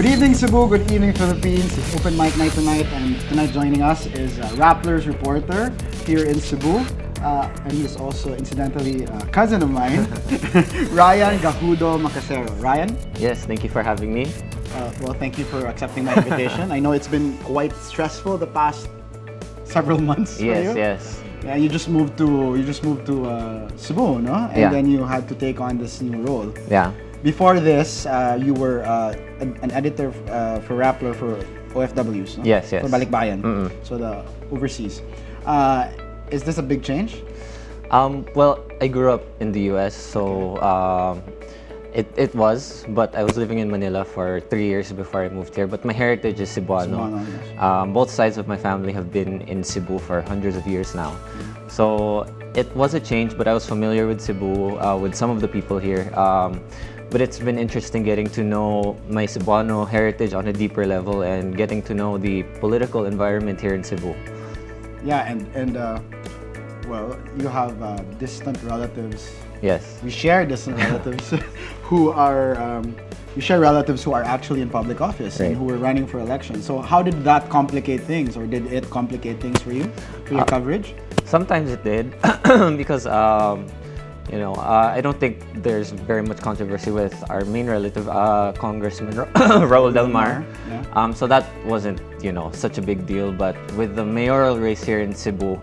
Good evening, Cebu. Good evening, Philippines. It's open mic night tonight, and tonight joining us is Rappler's reporter here in Cebu. And he's also, incidentally, a cousin of mine, Ryan Gajudo Macasero. Ryan? Yes, thank you for having me. Well, thank you for accepting my invitation. I know it's been quite stressful the past several months for you. Yes. Yeah, you just moved to Cebu, no? And Yeah. then you had to take on this new role. Yeah. Before this, you were an editor for Rappler for OFWs, no? Yes. For Balikbayan, Mm-mm. so the overseas. Is this a big change? Well, I grew up in the US, so it was, but I was living in Manila for 3 years before I moved here. But my heritage is Cebuano. Cebuano, yes. Both sides of my family have been in Cebu for hundreds of years now. So it was a change, but I was familiar with Cebu, with some of the people here. But it's been interesting getting to know my Cebuano heritage on a deeper level and getting to know the political environment here in Cebu. Yeah, and well, you have distant relatives. Yes. We share distant relatives who are actually in public office and Right. who were running for election. So how did that complicate things, or did it complicate things for you, for your coverage? Sometimes it did, because I don't think there's very much controversy with our main relative, Congressman Raul Del Mar. Yeah. So that wasn't such a big deal. But with the mayoral race here in Cebu,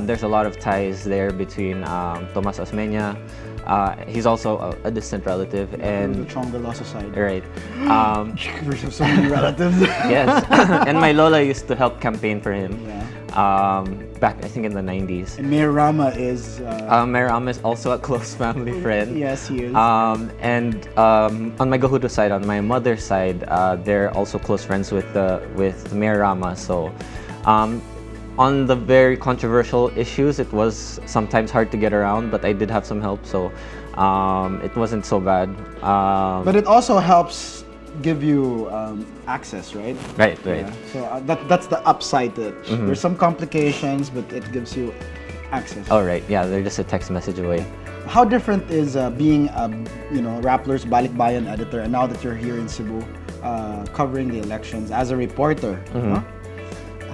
there's a lot of ties there between Tomas Osmeña. He's also a distant relative, and the Chonga Law Society. right. We have so many relatives. Yes, and my Lola used to help campaign for him. Yeah. Back I think in the 90s. And Mayor Rama is. Mayor Am is also a close family friend. Yes, he is. And on my Gajudo side, on my mother's side, they're also close friends with Mayor Rama. So, on the very controversial issues, it was sometimes hard to get around, but I did have some help, so it wasn't so bad. But it also helps give you access, right? Right. Yeah. So that's the upside to it. Mm-hmm. There's some complications, but it gives you access. Oh, right. Yeah, they're just a text message away. How different is being Rappler's Balikbayan editor, and now that you're here in Cebu, covering the elections as a reporter? Mm-hmm. Huh?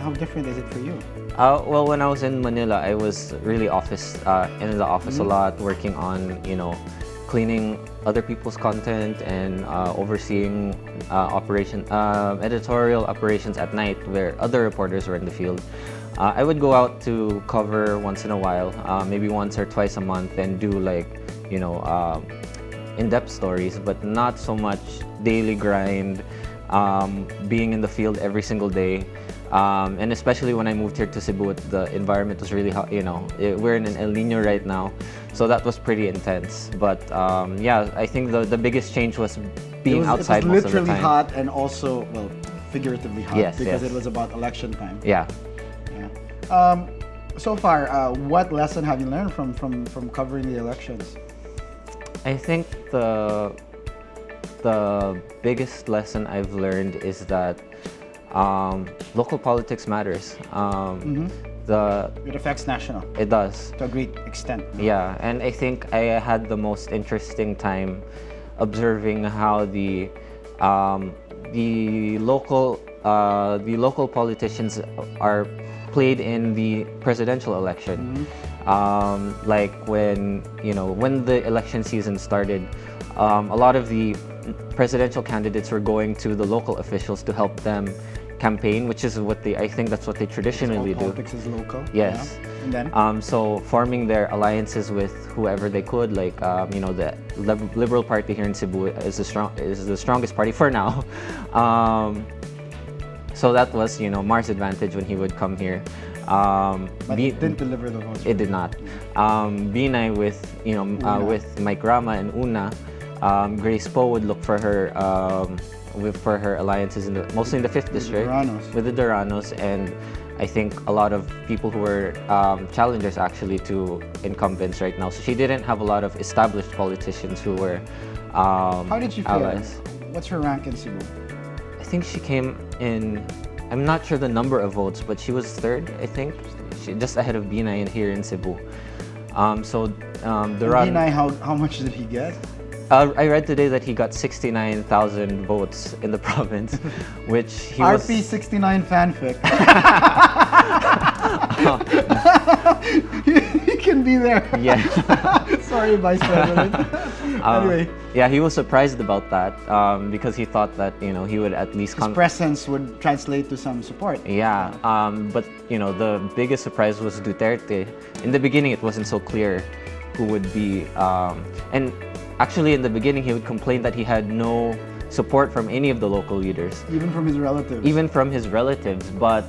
How different is it for you? Well, when I was in Manila, I was really in the office a lot, working on cleaning other people's content and overseeing editorial operations at night where other reporters were in the field. I would go out to cover once in a while, maybe once or twice a month, and do in-depth stories, but not so much daily grind, being in the field every single day. And especially when I moved here to Cebu, the environment was really hot. We're in an El Nino right now, so that was pretty intense. But I think the biggest change was being outside most of the time. It was literally hot, and also, well, figuratively hot, Yes, because yes. it was about election time. Yeah. So far, what lesson have you learned from covering the elections? I think the biggest lesson I've learned is that local politics matters. It affects national. It does. To a great extent. Yeah, and I think I had the most interesting time observing how the local politicians are played in the presidential election. Like when the election season started, a lot of the presidential candidates were going to the local officials to help them campaign, which is I think that's what they traditionally do. Politics is local. Yes. Yeah. And then? So forming their alliances with whoever they could, like the Liberal Party here in Cebu is the strongest party for now. So that was Mar's advantage when he would come here. But it didn't deliver the votes. It did not. Binay with with Mike Rama and Una, Grace Poe would look for her alliances mostly in the 5th district with the Duranos, and I think a lot of people who were challengers actually to incumbents right now. So she didn't have a lot of established politicians who were How did she fare? allies. What's her rank in Cebu? I think she came in, I'm not sure the number of votes, but she was 3rd, I think. She just ahead of Binay here in Cebu. Duran, Binay, how much did he get? I read today that he got 69,000 votes in the province, which he was... RP69 fanfic. He can be there. Yeah. Sorry, Vice President. Anyway. Yeah, he was surprised about that because he thought that, you know, he would at least... His presence would translate to some support. Yeah, but, you know, the biggest surprise was Duterte. In the beginning, it wasn't so clear who would be... and actually, in the beginning, he would complain that he had no support from any of the local leaders. Even from his relatives. Even from his relatives, but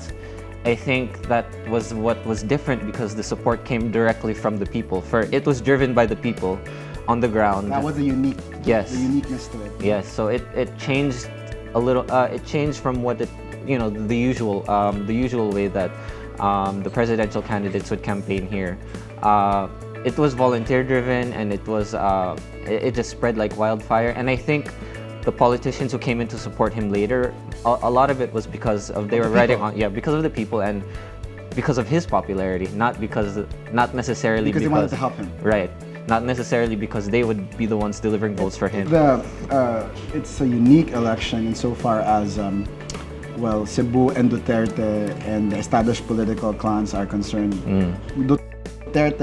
I think that was what was different because the support came directly from the people. It was driven by the people on the ground. That was the uniqueness to it. Yes, so it changed a little. It changed from what the usual way that the presidential candidates would campaign here. It was volunteer driven, and it just spread like wildfire. And I think the politicians who came in to support him later, a lot of it was because of because of the people and because of his popularity, not necessarily because they wanted to help him. Right. Not necessarily because they would be the ones delivering votes for him. It's a unique election insofar as Cebu and Duterte and the established political clans are concerned. Duterte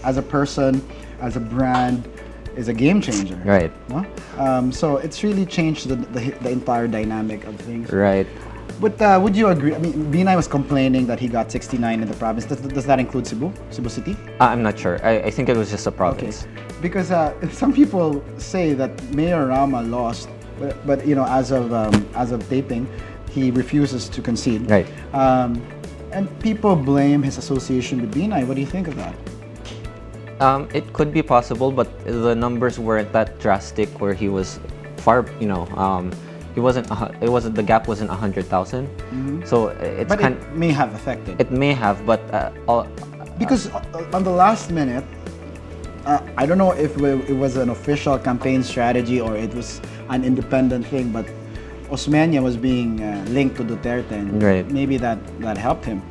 as a person, as a brand, is a game changer. Right. No? So it's really changed the entire dynamic of things. Right. But would you agree? I mean, Binay was complaining that he got 69 in the province. Does that include Cebu City? I'm not sure. I think it was just a province. Okay. Because some people say that Mayor Rama lost, but you know, as of taping, he refuses to concede. Right. And people blame his association with Binay. What do you think of that? It could be possible, but the numbers weren't that drastic. Where he was far, he wasn't. The gap wasn't 100,000. Mm-hmm. So it may have affected. It may have, but because on the last minute, I don't know if it was an official campaign strategy or it was an independent thing, but Osmeña was being linked to Duterte, and right. Maybe that helped him.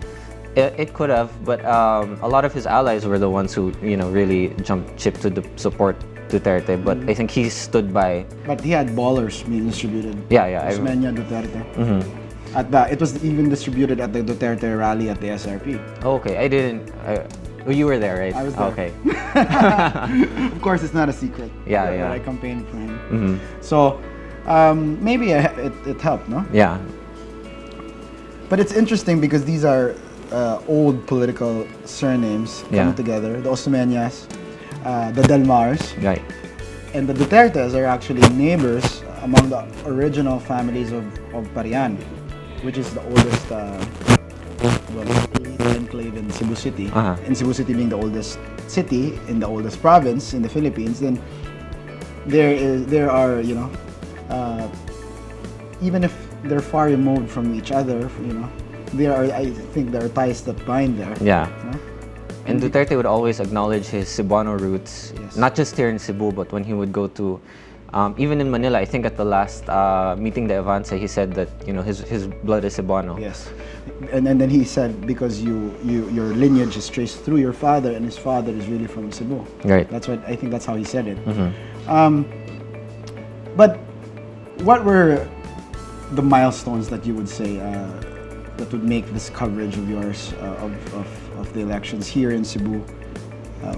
It could have, but a lot of his allies were the ones who really jumped ship to support Duterte. But I think he stood by. But he had ballers being distributed. Yeah. Osmeña, Duterte. Mm-hmm. It was even distributed at the Duterte rally at the SRP. Okay, I didn't. You were there, right? I was there. Okay. Of course, it's not a secret. Yeah. That I campaigned for him. Mm-hmm. So maybe it helped, no? Yeah. But it's interesting because these are old political surnames coming together. The Osmeñas, the Delmars, right, and the Dutertes are actually neighbors among the original families of Parian, which is the oldest enclave in Cebu City. Uh-huh. And Cebu City being the oldest city in the oldest province in the Philippines, then there are even if they're far removed from each other, I think there are ties that bind there. Yeah. And Duterte would always acknowledge his Cebuano roots, yes. Not just here in Cebu, but when he would go to, even in Manila. I think at the last meeting de Avance, he said that his blood is Cebuano. Yes, and then he said because your lineage is traced through your father, and his father is really from Cebu. Right. I think that's how he said it. Mm-hmm. But what were the milestones that you would say that would make this coverage of yours of the elections here in Cebu,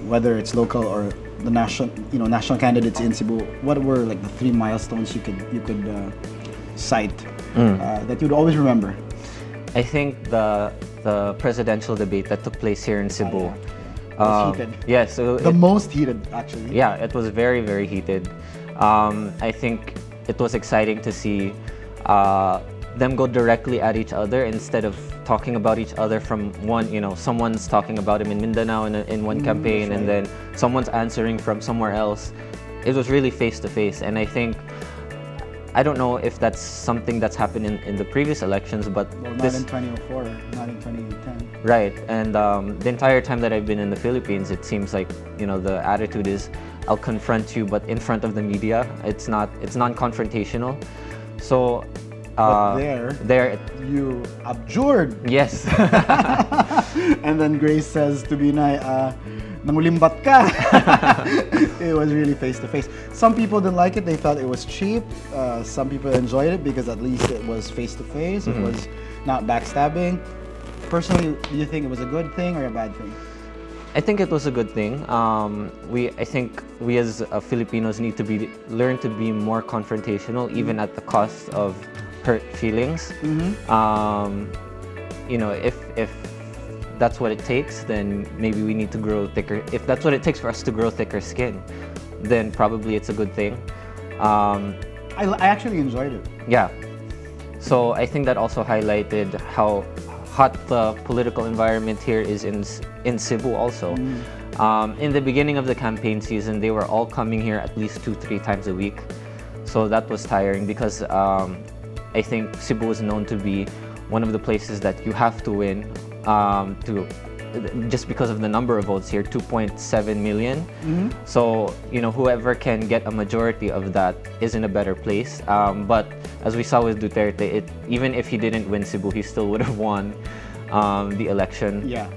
whether it's local or the national candidates in Cebu? What were like the 3 milestones you could cite that you'd always remember? I think the presidential debate that took place here in Cebu. It was heated. Yeah, so the most heated actually. Yeah, it was very, very heated. I think it was exciting to see them go directly at each other instead of talking about each other from one, someone's talking about him in Mindanao in one campaign, right. And then someone's answering from somewhere else. It was really face to face, and I don't know if that's something that's happened in the previous elections, but not in 2004, not in 2010. Right, and the entire time that I've been in the Philippines, it seems like the attitude is, I'll confront you, but in front of the media. It's non-confrontational. So. But there you abjured. Yes. And then Grace says to Binay, nangulimbat ka. It was really face to face. Some people didn't like it. They thought it was cheap. Some people enjoyed it because at least it was face to face. It was not backstabbing. Personally, do you think it was a good thing or a bad thing? I think it was a good thing. I think we as Filipinos need to learn to be more confrontational, even at the cost of hurt feelings. You know, if that's what it takes, then maybe we need to grow thicker. If that's what it takes for us to grow thicker skin, then probably it's a good thing. I actually enjoyed it. Yeah. So I think that also highlighted how hot the political environment here is in Cebu also. In the beginning of the campaign season, they were all coming here at least 2-3 times a week. So that was tiring because I think Cebu is known to be one of the places that you have to win just because of the number of votes here, 2.7 million. So, you know, whoever can get a majority of that is in a better place. But as we saw with Duterte, even if he didn't win Cebu, he still would have won the election. Yeah,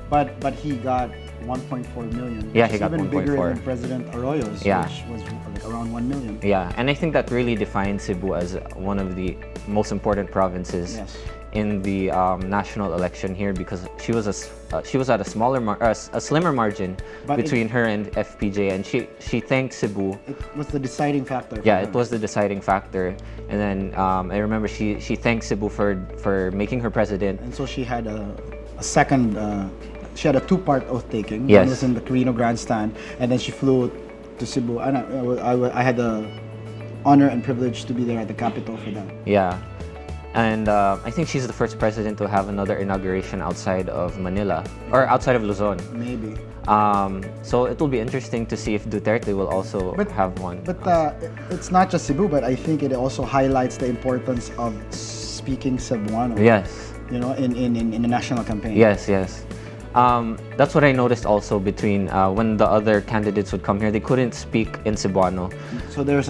but he got 1.4 million. Yeah, he got even 1.4. bigger than President Arroyo's, Yeah. which was like around 1 million. Yeah, and I think that really defines Cebu as one of the most important provinces. Yes. In the national election here, because she was at a slimmer margin But between her and FPJ, and she thanked Cebu. It was the deciding factor. Yeah, it was the deciding factor. And then I remember she thanked Cebu for making her president. And so she had a second. She had a two-part oath taking. Yes. One was in the Carino Grandstand, and then she flew to Cebu. And I had the honor and privilege to be there at the Capitol for that. Yeah. And I think she's the first president to have another inauguration outside of Manila or outside of Luzon. Maybe. So it will be interesting to see if Duterte will also have one. But it's not just Cebu, but I think it also highlights the importance of speaking Cebuano. Yes. You know, in the national campaign. Yes, yes. That's what I noticed also between when the other candidates would come here, they couldn't speak in Cebuano. So there's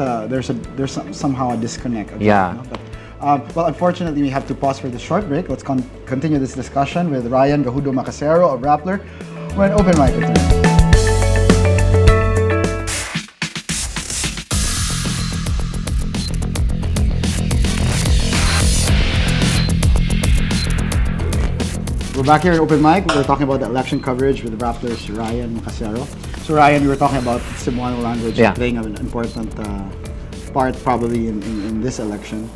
somehow a disconnect. Okay, Yeah. no? But, well, unfortunately, we have to pause for this short break. Let's continue this discussion with Ryan Gajudo Macasero of Rappler when Open Mic returns. We're back here at Open Mic. We're talking about the election coverage with Rappler's Ryan Macasero. So Ryan, we were talking about Cebuano language playing an important part probably in this election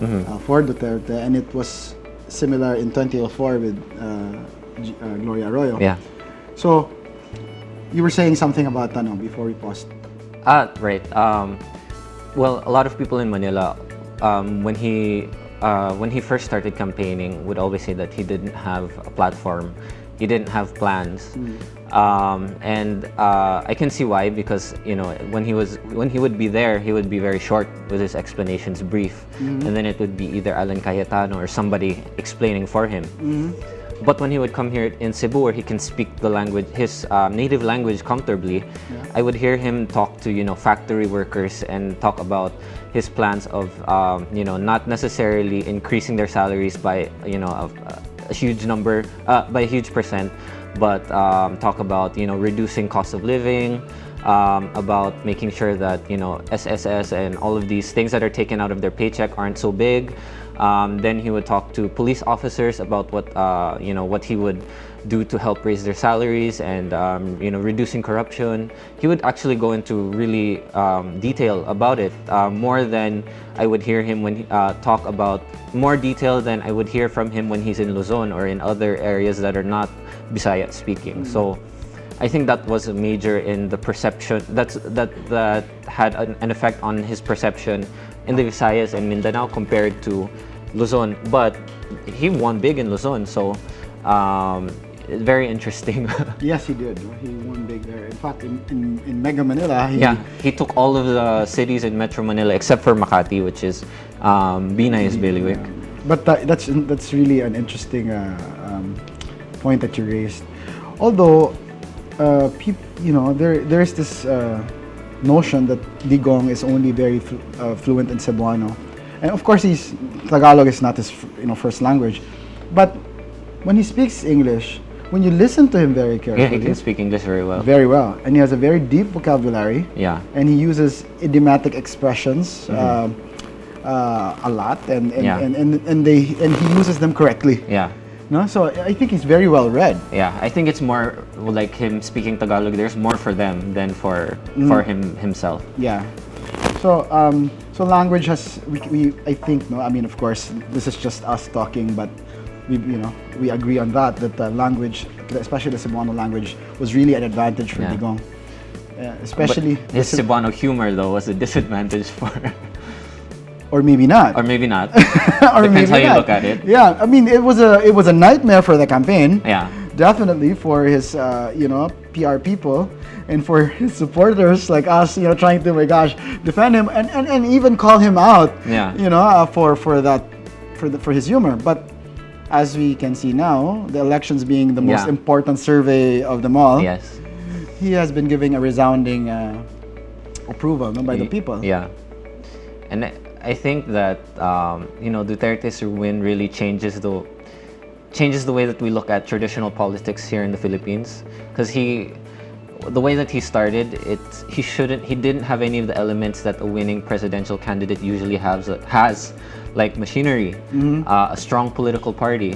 for Duterte, and it was similar in 2004 with Gloria Arroyo. Yeah. So you were saying something about before we paused. Right. Well, a lot of people in Manila, when he first started campaigning, would always say that he didn't have a platform, he didn't have plans, and I can see why, because when he would be there, he would be very short with his explanations, brief, and then it would be either Alan Cayetano or somebody explaining for him. But when he would come here in Cebu, where he can speak the language, his native language comfortably, I would hear him talk to factory workers and talk about his plans of not necessarily increasing their salaries by a huge number, by a huge percent, but talk about reducing cost of living, about making sure that SSS and all of these things that are taken out of their paycheck aren't so big. Then he would talk to police officers about what he would do to help raise their salaries and reducing corruption. He would actually go into really detail about it, more than I would hear him when he talk about more detail than I would hear from him when he's in Luzon or in other areas that are not Bisaya speaking. So I think that was a major in the perception that had an effect on his perception in the Visayas and Mindanao compared to Luzon. But he won big in Luzon, so very interesting. Yes, he did. He won big there. In fact, in Mega Manila, he took all of the cities in Metro Manila except for Makati, which is Binay's bailiwick. But that's really an interesting point that you raised. Although, there is this notion that Digong is only very fluent in Cebuano, and of course Tagalog is not his first language, but when he speaks English, when you listen to him very Yeah, carefully, he can speak English very well. very well, and he has a very deep vocabulary. Yeah. And he uses idiomatic expressions a lot, and Yeah. and he uses them correctly. Yeah. No, so I think he's very well read. Yeah, I think it's more like him speaking Tagalog. There's more for them than for him himself. Yeah. So so language has we I think, no, I mean, of course this is just us talking, but we agree on that language, especially the Cebuano language, was really an advantage for Yeah. Digong. Especially But his Cebuano humor though was a disadvantage for, or maybe not. or maybe not. Or Depends maybe how you not. look at it. Yeah, I mean, it was a nightmare for the campaign. Yeah. Definitely for his PR people and for his supporters like us, trying to, my gosh, defend him and even call him out. Yeah. For his humor. But as we can see now, the elections being the most Yeah. important survey of them all, Yes. he has been giving a resounding approval, no, by the people. Yeah. And I think that Duterte's win really changes the way that we look at traditional politics here in the Philippines, because the way that he started it, he didn't have any of the elements that a winning presidential candidate usually has, like machinery, a strong political party,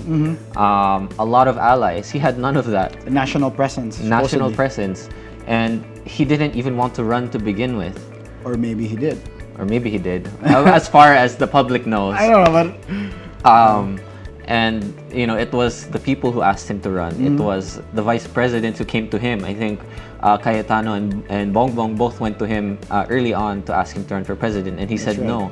a lot of allies. He had none of that. National presence. National supposedly. presence, and he didn't even want to run to begin with. Or maybe he did. Or maybe he did, as far as the public knows. I don't know, but And it was the people who asked him to run. It was the vice president who came to him. I think Cayetano and Bongbong both went to him early on to ask him to run for president, and he said right. no.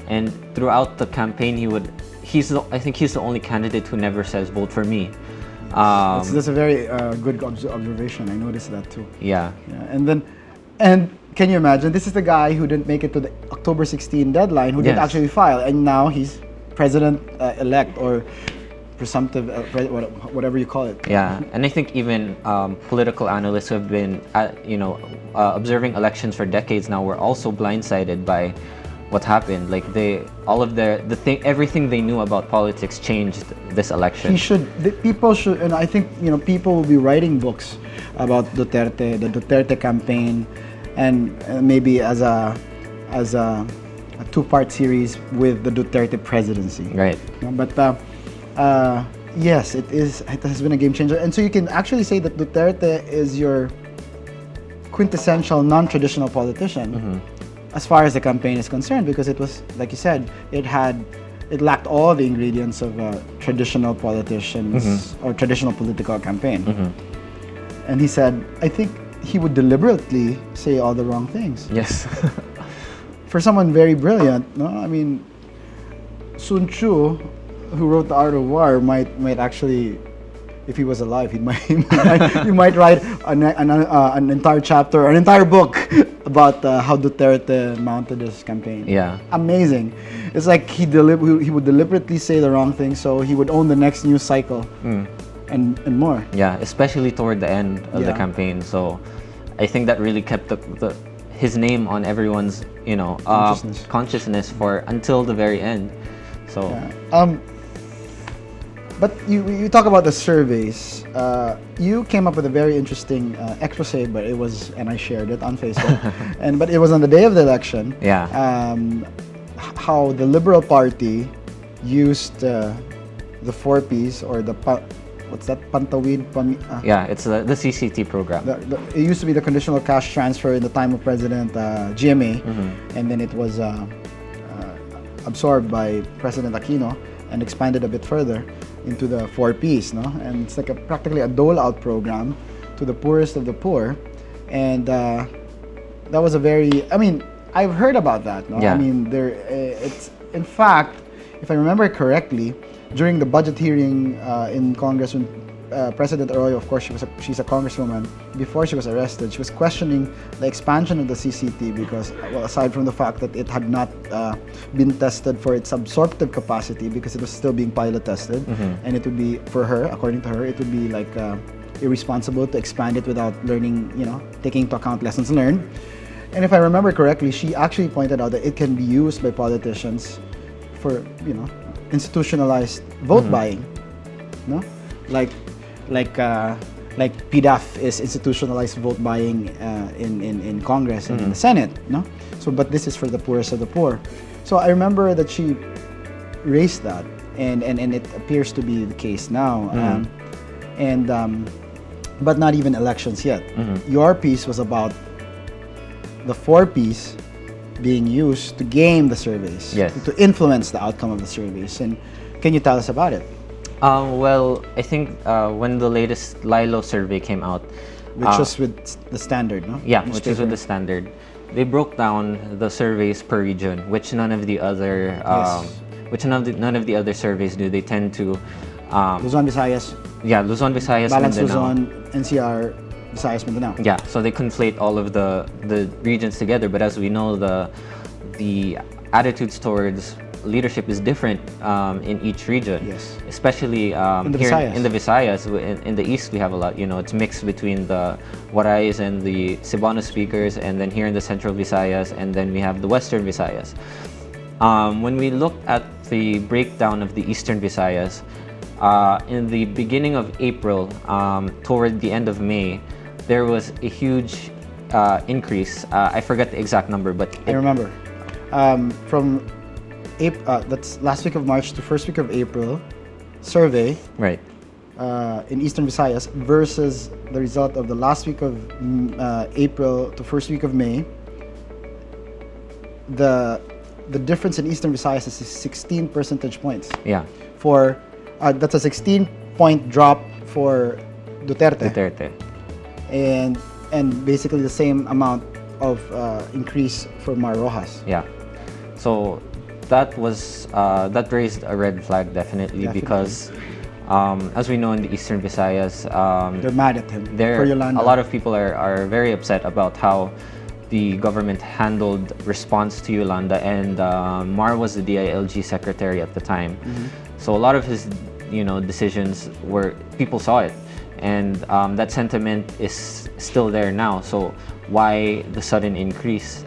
And throughout the campaign, I think he's the only candidate who never says vote for me. that's a very good observation. I noticed that too. Yeah. Yeah, and can you imagine? This is the guy who didn't make it to the October 16 deadline, who didn't Yes. actually file, and now he's president elect or presumptive, whatever you call it. Yeah, and I think even political analysts who have been, observing elections for decades now were also blindsided by what happened. Like everything they knew about politics changed this election. People should, and I think people will be writing books about Duterte, the Duterte campaign, and maybe as a two-part series with the Duterte presidency. Right. But yes, it has been a game changer, and so you can actually say that Duterte is your quintessential non-traditional politician as far as the campaign is concerned, because it was, like you said, it lacked all the ingredients of traditional politicians or traditional political campaign. And he said, I think he would deliberately say all the wrong things. Yes. For someone very brilliant, no, I mean, Sun Tzu, who wrote The Art of War, might actually, if he was alive, he might write an entire chapter, an entire book about how Duterte mounted his campaign. Yeah. Amazing. It's like he would deliberately say the wrong thing, so he would own the next news cycle and more. Yeah, especially toward the end of the Yeah. campaign. So I think that really kept his name on everyone's consciousness for until the very end. So yeah. But you talk about the surveys. You came up with a very interesting expose, but it was, and I shared it on Facebook. But it was on the day of the election. Yeah. How the Liberal Party used the 4 Ps, or the what's that? Pantawid. Yeah, it's the CCT program. It used to be the conditional cash transfer in the time of President GMA, and then it was absorbed by President Aquino and expanded a bit further into the 4 Ps, no? And it's like practically a dole-out program to the poorest of the poor, and that was a very, I mean, I've heard about that, no? Yeah. I mean, it's, in fact, if I remember correctly, during the budget hearing in Congress, when President Arroyo, of course, she's a congresswoman, before she was arrested, she was questioning the expansion of the CCT because, well, aside from the fact that it had not been tested for its absorptive capacity because it was still being pilot tested, and it would be, for her, according to her, it would be like irresponsible to expand it without learning, taking into account lessons learned. And if I remember correctly, she actually pointed out that it can be used by politicians for, institutionalized vote buying, no? Like, like PDAF is institutionalized vote buying in Congress and in the Senate, no? So, but this is for the poorest of the poor. So I remember that she raised that, and it appears to be the case now. But not even elections yet. Your piece was about the 4 Ps being used to game the surveys, to influence the outcome of the surveys. And can you tell us about it? Well, I think when the latest Lilo survey came out, which was with the Standard, no? Yeah, which is with the Standard. They broke down the surveys per region, which none of the other none of the other surveys do. They tend to Luzon, Visayas. Yeah, Luzon, Visayas, Balance Mindanao. Luzon, NCR, Visayas, Mindanao. Yeah, so they conflate all of the regions together. But as we know, the attitudes towards leadership is different in each region. Yes. Especially in the here Visayas. in the Visayas. In the East, we have a lot. You know, it's mixed between the Warais and the Cebuano speakers, and then here in the Central Visayas, and then we have the Western Visayas. When we look at the breakdown of the Eastern Visayas, in the beginning of April, toward the end of May, there was a huge increase. I forget the exact number, but I remember. From that's last week of March to first week of April survey, right, in Eastern Visayas versus the result of the last week of April to first week of May. The difference in Eastern Visayas is 16 percentage points. Yeah. For that's a 16-point drop for Duterte. And basically the same amount of increase for Mar Rojas. Yeah. So that was that raised a red flag definitely. Because as we know in the Eastern Visayas, they're mad at him. For Yolanda. A lot of people are very upset about how the government handled response to Yolanda, and Mar was the DILG secretary at the time. So a lot of his decisions people saw it, and that sentiment is still there now. So why the sudden increase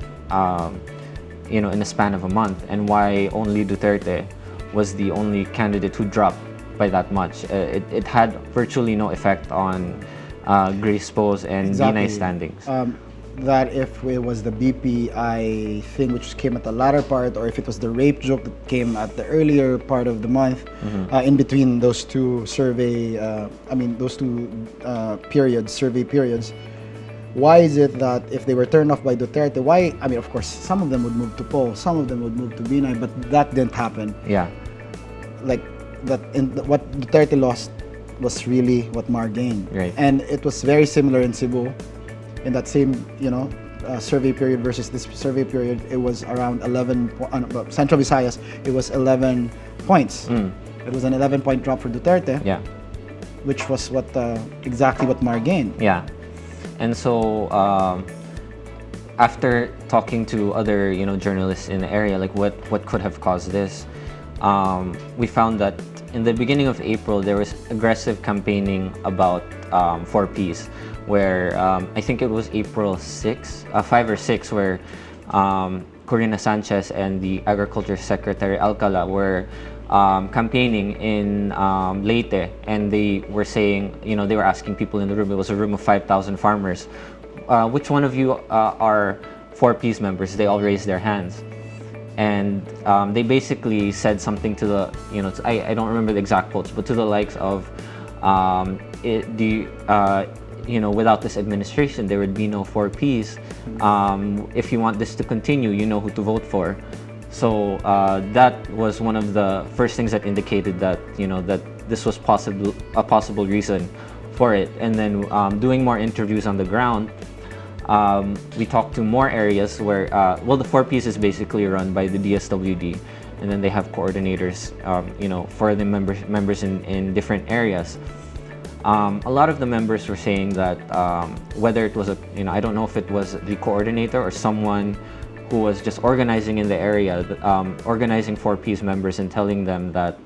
in a span of a month, and why only Duterte was the only candidate who dropped by that much? It had virtually no effect on Grace Poe's and Binay's standings. That if it was the BPI thing which came at the latter part, or if it was the rape joke that came at the earlier part of the month, in between those two survey periods, why is it that if they were turned off by Duterte, of course some of them would move to Poe, some of them would move to Binay, but that didn't happen. Yeah. Like that, what Duterte lost was really what Mar gained. Right. And it was very similar in Cebu. In that same, survey period versus this survey period, it was around 11. Central Visayas, it was 11 points. It was an 11-point drop for Duterte. Yeah. Which was exactly what Mar gained. Yeah. And so after talking to other journalists in the area, like what could have caused this, we found that in the beginning of April there was aggressive campaigning about 4 Ps, where I think it was April 5 or 6, where Corina Sanchez and the Agriculture Secretary Alcala were campaigning in Leyte, and they were saying, they were asking people in the room. It was a room of 5,000 farmers. Which one of you are 4 Ps members? They all raised their hands. And they basically said something to the, I don't remember the exact quotes, but to the likes of, without this administration, there would be no 4 Ps. If you want this to continue, you know who to vote for. So that was one of the first things that indicated that, that this was a possible reason for it. And then doing more interviews on the ground, we talked to more areas where, the 4 Ps is basically run by the DSWD, and then they have coordinators, for the members in different areas. A lot of the members were saying that whether it was I don't know if it was the coordinator or someone who was just organizing in the area, organizing 4 Ps members and telling them that,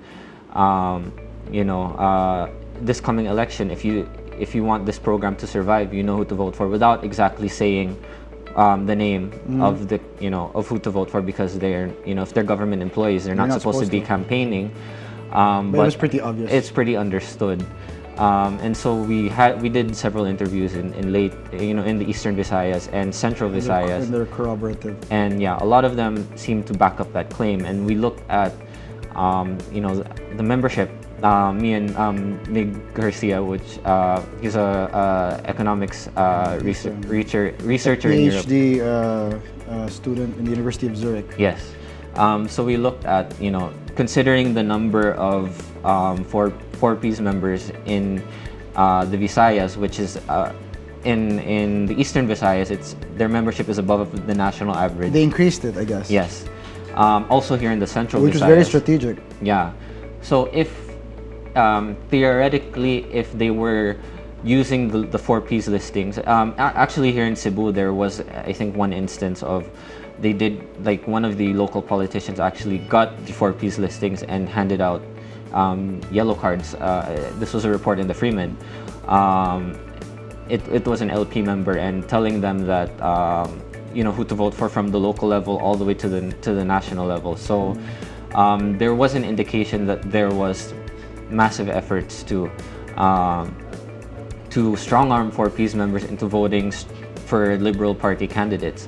this coming election, if you want this program to survive, you know who to vote for, without exactly saying the name of the of who to vote for, because they're if they're government employees, they're not supposed to be campaigning. But it was pretty obvious. It's pretty understood. And so we did several interviews in late, in the Eastern Visayas and Central Visayas. And they're corroborative. And yeah, a lot of them seem to back up that claim. And we looked at, the membership. Me and Mig Garcia, which he's a economics researcher in Europe. PhD student in the University of Zurich. Yes. So we looked at, considering the number of 4Ps members in the Visayas, which is in the Eastern Visayas, their membership is above the national average. They increased it, I guess. Yes. Also here in the Central Which Visayas. is very strategic. Yeah. So if theoretically, if they were using the 4Ps listings, actually here in Cebu, there was, I think, one instance of they did, like, one of the local politicians actually got the 4Ps listings and handed out yellow cards. This was a report in the Freeman. It was an LP member, and telling them that who to vote for from the local level all the way to the national level. So there was an indication that there was massive efforts to strong-arm 4Ps members into voting for Liberal Party candidates.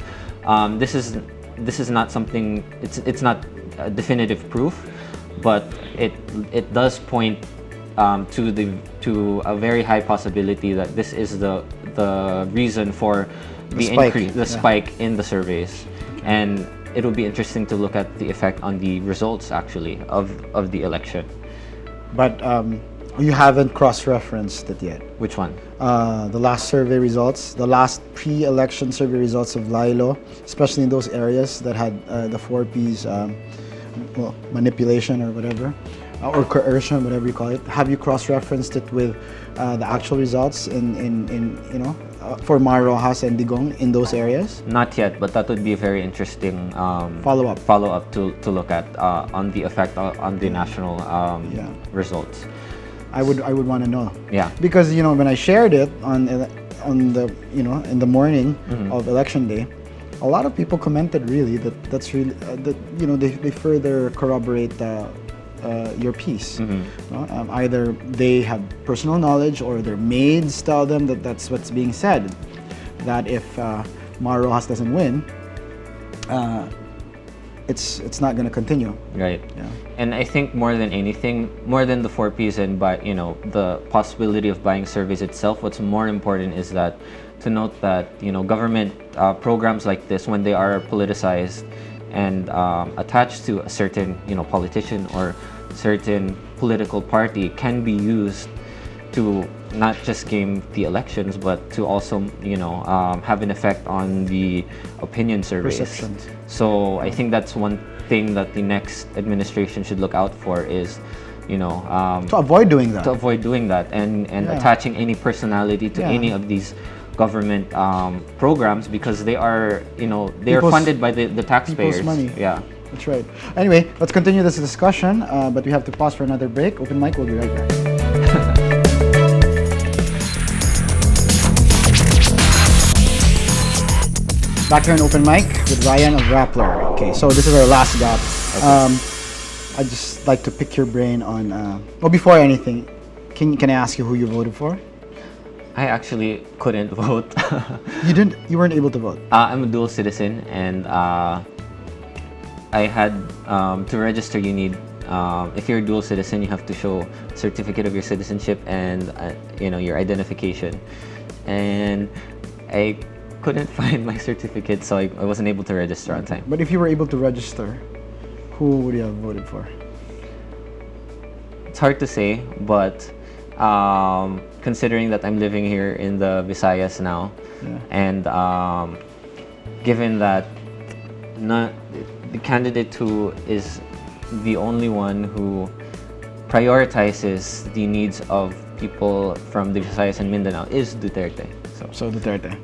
This is not something. It's not definitive proof, but it does point to a very high possibility that this is the reason for the spike in the surveys. Okay. And it will be interesting to look at the effect on the results actually of the election. But you haven't cross-referenced it yet. Which one? The last survey results, the last pre-election survey results of Lilo, especially in those areas that had the 4Ps manipulation or whatever, or coercion, whatever you call it. Have you cross-referenced it with the actual results for Mar Rojas and Digong in those areas? Not yet, but that would be a very interesting follow-up to look at on the effect on the national results. I would want to know. Yeah. Because when I shared it on the in the morning of election day, a lot of people commented really that's really they further corroborate your piece. Either they have personal knowledge or their maids tell them that that's what's being said. That if Mar Rojas doesn't win, it's not going to continue. Right. Yeah. And I think more than anything, more than the 4Ps and the possibility of buying surveys itself, what's more important is that to note that government programs like this, when they are politicized and attached to a certain politician or certain political party, can be used to not just game the elections, but to also have an effect on the opinion surveys. Perceptions. So I think that's one thing that the next administration should look out for is, to avoid doing that. To avoid doing that and attaching any personality to any of these government programs, because they are they are funded by the taxpayers. People's money. Yeah. That's right. Anyway, let's continue this discussion, but we have to pause for another break. Open mic, we'll be right back. Back here in Open Mic with Ryan of Rappler. Okay, so this is our last gap. Okay. I'd just like to pick your brain on, before anything, can I ask you who you voted for? I actually couldn't vote. You weren't able to vote? I'm a dual citizen, and I had to register. You need, if you're a dual citizen, you have to show certificate of your citizenship and your identification. And I couldn't find my certificate, so I wasn't able to register on time. But if you were able to register, who would you have voted for? It's hard to say, but considering that I'm living here in the Visayas now, and given that the candidate who is the only one who prioritizes the needs of people from the Visayas and Mindanao is Duterte. So Duterte.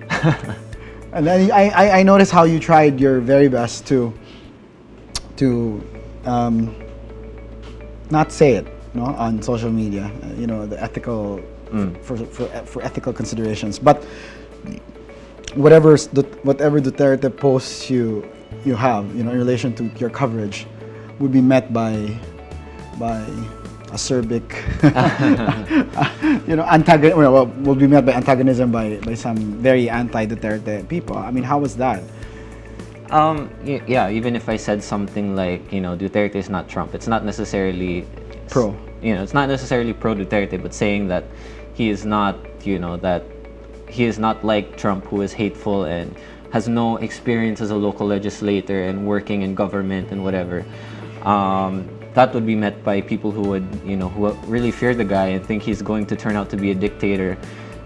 And then I noticed how you tried your very best to not say it, on social media. The ethical for ethical considerations. But whatever Duterte posts you have, in relation to your coverage, would be met by acerbic, will be met by antagonism by some very anti-Duterte people. I mean, how was that? Yeah, even if I said something like, Duterte is not Trump, it's not necessarily Pro. It's not necessarily pro Duterte, but saying that he is not, that he is not like Trump, who is hateful and has no experience as a local legislator and working in government and whatever. That would be met by people who would, who really fear the guy and think he's going to turn out to be a dictator,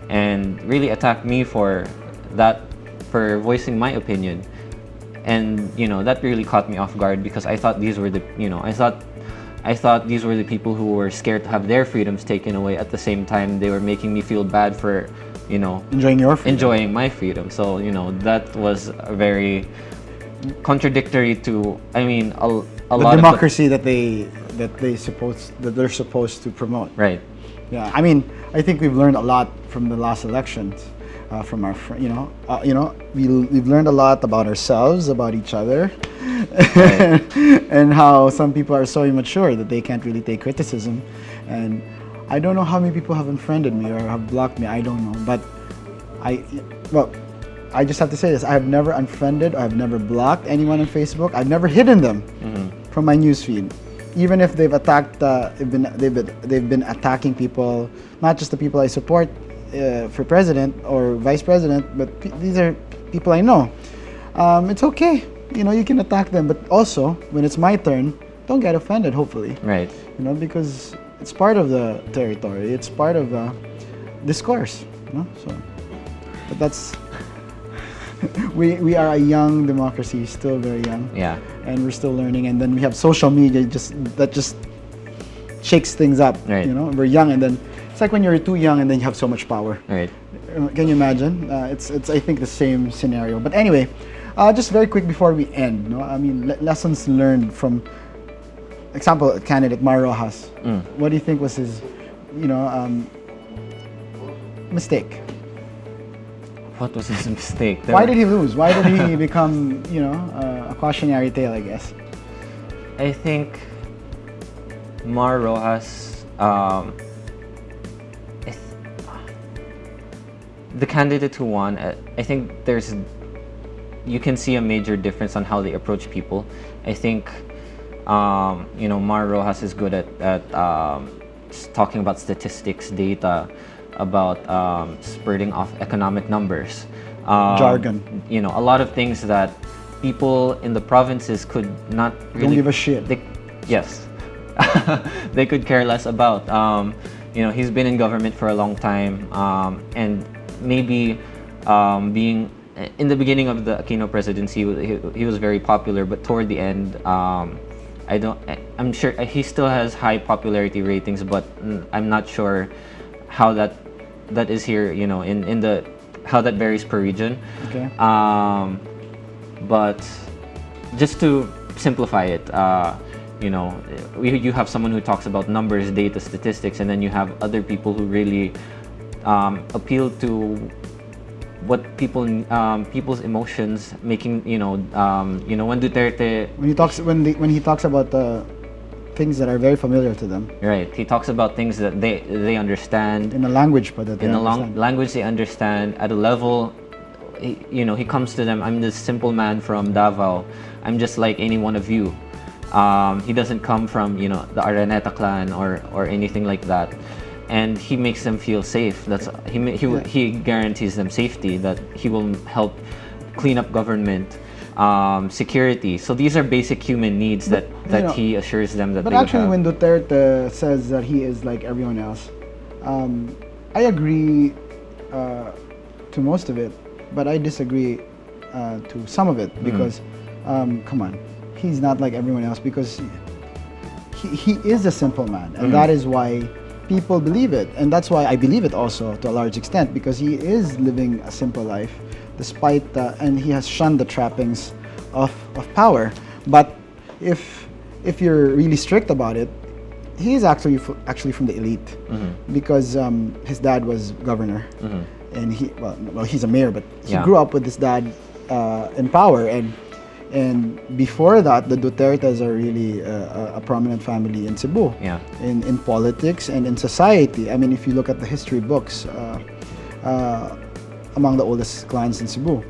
and really attack me for that, for voicing my opinion. And that really caught me off guard, because I thought these were the, I thought these were the people who were scared to have their freedoms taken away. At the same time, they were making me feel bad for, enjoying your freedom. Enjoying my freedom. So that was very contradictory to, I mean, a lot the democracy that they're supposed to promote. Right. Yeah. I mean, I think we've learned a lot from the last elections. From our, we've learned a lot about ourselves, about each other, right. And how some people are so immature that they can't really take criticism. And I don't know how many people have unfriended me or have blocked me. I don't know, but I just have to say this: I have never unfriended, I have never blocked anyone on Facebook. I've never hidden them from my newsfeed, even if they've attacked. They've been attacking people, not just the people I support. For president or vice president, but these are people I know. It's okay, you can attack them, but also when it's my turn, don't get offended. Hopefully, right? Because it's part of the territory. It's part of the discourse. So, but that's we are a young democracy, still very young. Yeah. And we're still learning. And then we have social media that just shakes things up. Right. We're young, and then. It's like when you're too young and then you have so much power. Right. Can you imagine? It's I think the same scenario. But anyway, just very quick before we end. I mean, lessons learned from, example, candidate Mar Rojas. What do you think was his, mistake? What was his mistake? Why did he lose? Why did he become, a cautionary tale? I guess. I think Mar Rojas. The candidate who won, I think you can see a major difference on how they approach people. I think, Mar Rojas is good at talking about statistics, data, about spurting off economic numbers. Jargon. A lot of things that people in the provinces could not really... Don't give a shit. Yes. They could care less about. He's been in government for a long time, and maybe being in the beginning of the Aquino presidency, he was very popular, but toward the end, I'm sure he still has high popularity ratings, but I'm not sure how that is here, in the how that varies per region. Okay. But just to simplify it, you have someone who talks about numbers, data, statistics, and then you have other people who really appeal to what people's emotions, making when Duterte when he talks about the things that are very familiar to them. Right, he talks about things that they understand in a language, but language they understand at a level. He comes to them. I'm this simple man from Davao. I'm just like any one of you. He doesn't come from the Araneta clan or anything like that. And he makes them feel safe. He guarantees them safety, that he will help clean up government, security. So these are basic human needs that he assures them that. But they actually, would when have. Duterte says that he is like everyone else, I agree to most of it, but I disagree to some of it because, come on, he's not like everyone else because he is a simple man, and that is why people believe it, and that's why I believe it also to a large extent, because he is living a simple life despite and he has shunned the trappings of power. But if you're really strict about it, he is actually from the elite, because his dad was governor, and he's a mayor, but he grew up with his dad in power, and And before that, the Dutertes are really a prominent family in Cebu, Yeah. in politics and in society. I mean, if you look at the history books, among the oldest clans in Cebu.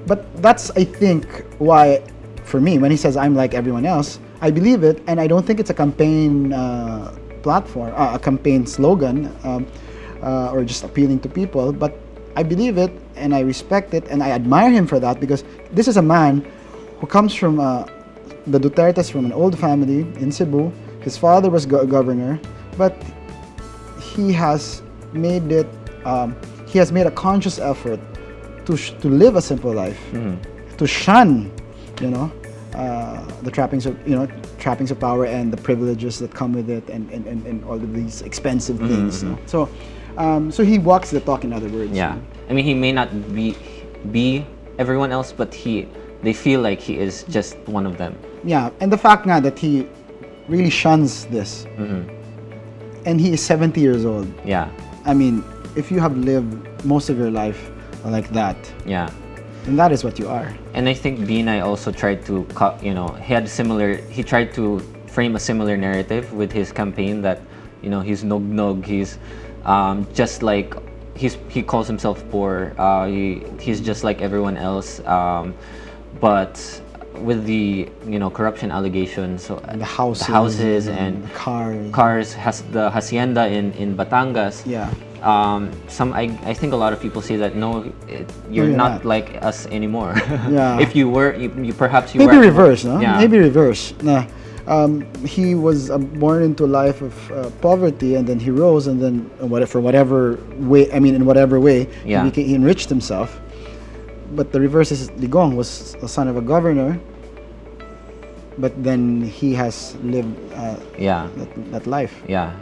But that's, I think, why, for me, when he says I'm like everyone else, I believe it, and I don't think it's a campaign platform, a campaign slogan, or just appealing to people. But I believe it, and I respect it, and I admire him for that, because this is a man who comes from the Dutertes, from an old family in Cebu. His father was governor, but he has made it. He has made a conscious effort to live a simple life, to shun, the trappings of power and the privileges that come with it, and all of these expensive things. No? So he walks the talk, in other words. Yeah. I mean, he may not be everyone else, but they feel like he is just one of them. Yeah, and the fact now that he really shuns this, and he is 70 years old. Yeah. I mean, if you have lived most of your life like that, Yeah. then that is what you are. And I think Binay also tried to, he tried to frame a similar narrative with his campaign that, he's nog-nog, he's just like, he calls himself poor, he's just like everyone else, but with the, corruption allegations, so The houses and the cars. cars, the hacienda in Batangas. Yeah. I think a lot of people say that you're you're not not. like us anymore. Yeah. If you were, you perhaps you Maybe were. reverse, no? Yeah. Maybe reverse. Nah. He was born into a life of poverty, and then he rose, and then for whatever way, in whatever way, Yeah. he enriched himself. But the reverse is Ligong was a son of a governor, but then he has lived Yeah. that life. Yeah.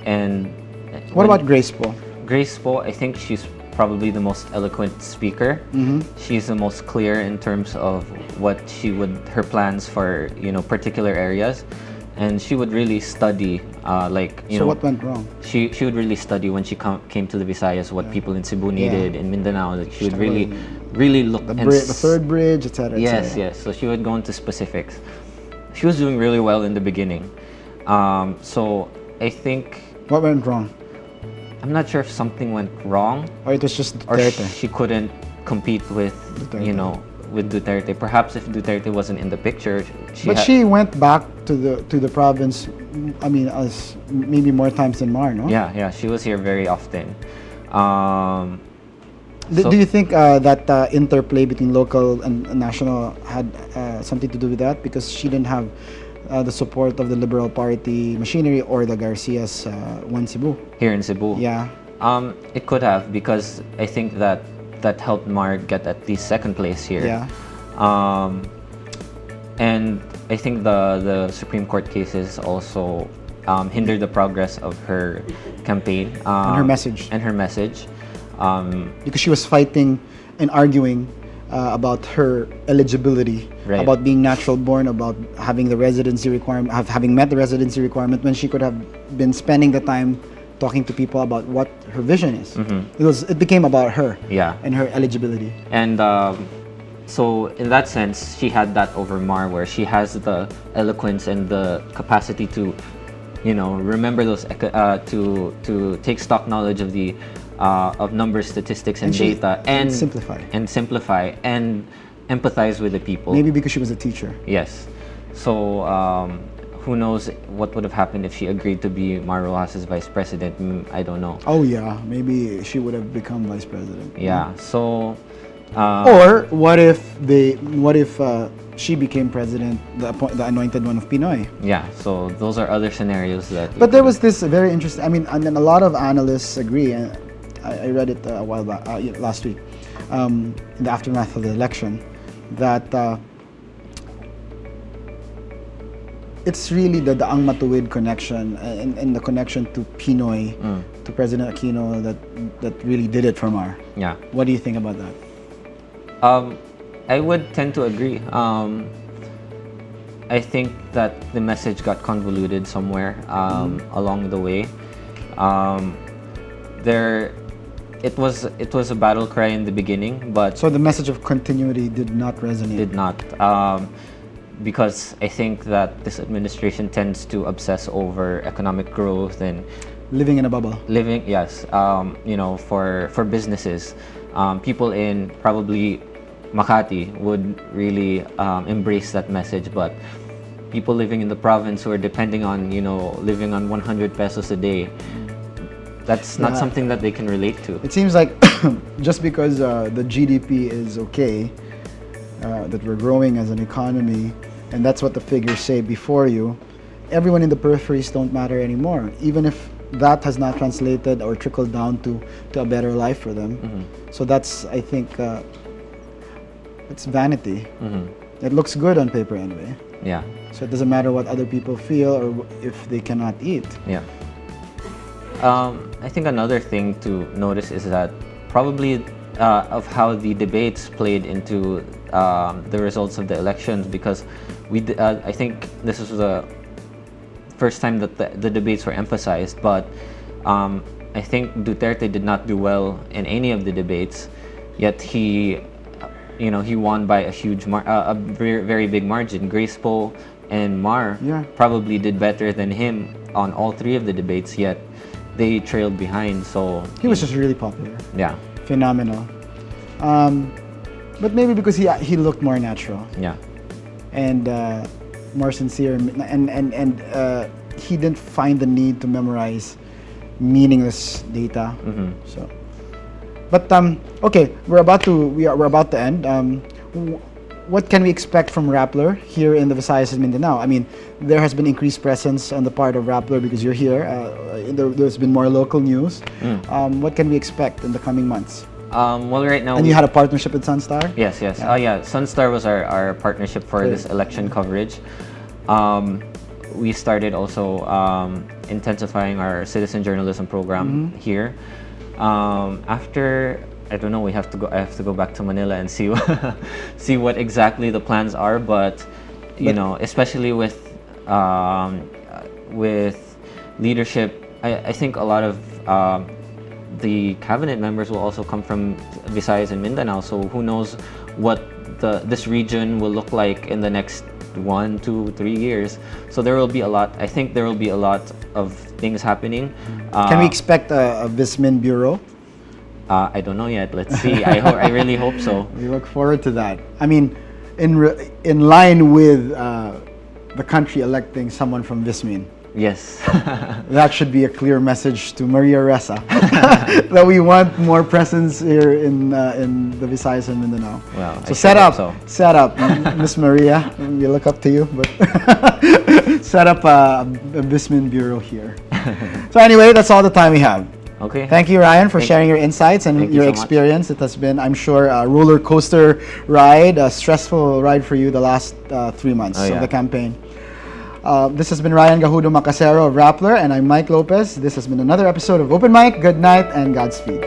And What about Grace Po? Grace Po? I think she's probably the most eloquent speaker. She's the most clear in terms of what her plans for particular areas, and she would really study So what went wrong? She would really study when she came to the Visayas what people in Cebu needed, in Mindanao. Like, she would really look The, and the third bridge, etc. Yes, yes. So she would go into specifics. She was doing really well in the beginning. So I think, What went wrong? I'm not sure if something went wrong, Or it was just or Duterte? she couldn't compete with Duterte. with Duterte. Perhaps if Duterte wasn't in the picture, She went back to the province. As maybe more times than Mar, no? yeah, she was here very often. Do you think that interplay between local and national had something to do with that? Because she didn't have the support of the Liberal Party machinery or the Garcias when Cebu. Here in Cebu. Yeah. It could have, because I think that helped Mar get at least second place here. Yeah. And I think the Supreme Court cases also hindered the progress of her campaign. And her message. And her message. Because she was fighting and arguing about her eligibility, Right. about being natural born, about having the residency requirement, having met the residency requirement, when she could have been spending the time talking to people about what her vision is. It became about her. Yeah. And her eligibility. And so in that sense, she had that over Mar, where she has the eloquence and the capacity to, remember those, to take stock knowledge of the of numbers, statistics, and data, and simplify and empathize with the people. Maybe because she was a teacher. Yes. So who knows what would have happened if she agreed to be Mar Rojas' vice president? I don't know. Oh yeah, maybe she would have become vice president. Yeah. So. Or what if she became president, the anointed one of Pinoy? Yeah. So those are other scenarios that. But there was this very interesting. And then a lot of analysts agree. And I read it a while back, last week, in the aftermath of the election, that it's really the Daang Matuwid connection and the connection to Pinoy, to President Aquino, that really did it for Mar. Yeah. What do you think about that? I would tend to agree. I think that the message got convoluted somewhere along the way. it was a battle cry in the beginning, but So the message of continuity did not resonate. did not. Because I think that this administration tends to obsess over economic growth and Living in a bubble. living, yes, for businesses, people in probably Makati would really embrace that message, but people living in the province who are depending on living on 100 pesos a day, that's not Yeah. something that they can relate to. It seems like just because the GDP is okay, that we're growing as an economy, and that's what the figures say before you, everyone in the peripheries don't matter anymore, even if that has not translated or trickled down to a better life for them. So that's, I think, it's vanity. It looks good on paper anyway. Yeah, So it doesn't matter what other people feel or if they cannot eat. yeah. I think another thing to notice is that probably of how the debates played into the results of the elections, because I think this was the first time that the debates were emphasized, but I think Duterte did not do well in any of the debates, yet he won by a huge a very, very big margin. Grace Poe and Mar Yeah. probably did better than him on all three of the debates, yet they trailed behind. So He was just really popular. yeah, Phenomenal. But maybe because he looked more natural yeah, and more sincere, and he didn't find the need to memorize meaningless data. So, but okay, we're about to end. What can we expect from Rappler here in the Visayas and Mindanao? I mean, there has been increased presence on the part of Rappler because you're here. There's been more local news. What can we expect in the coming months? well, right now And you had a partnership with Sunstar? Yes, yes. Yeah. Oh, yeah. Sunstar was our partnership for this election coverage. We started also intensifying our citizen journalism program here. After, I don't know, I have to go back to Manila and see see what exactly the plans are. But especially with leadership, I think a lot of the cabinet members will also come from Visayas and Mindanao. So who knows what this region will look like in the next 1, 2, 3 years. So there will be a lot. I think there will be a lot of things happening. Can we expect a Vismin bureau? I don't know yet. Let's see. I really hope so. We look forward to that. I mean, in line with the country electing someone from Vismin. Yes. That should be a clear message to Maria Ressa that we want more presence here in the Visayas and Mindanao. Well, So set up, Miss Maria. We look up to you, but set up a Vismin bureau here. So anyway, that's all the time we have. Okay. Thank you, Ryan, for sharing your insights and Thank you your so much. experience. It has been, I'm sure, a roller coaster ride, a stressful ride for you the last 3 months Oh, of yeah. the campaign. This has been Ryan Gajudo Macasero of Rappler, and I'm Mike Lopez. This has been another episode of Open Mic. Good night and Godspeed.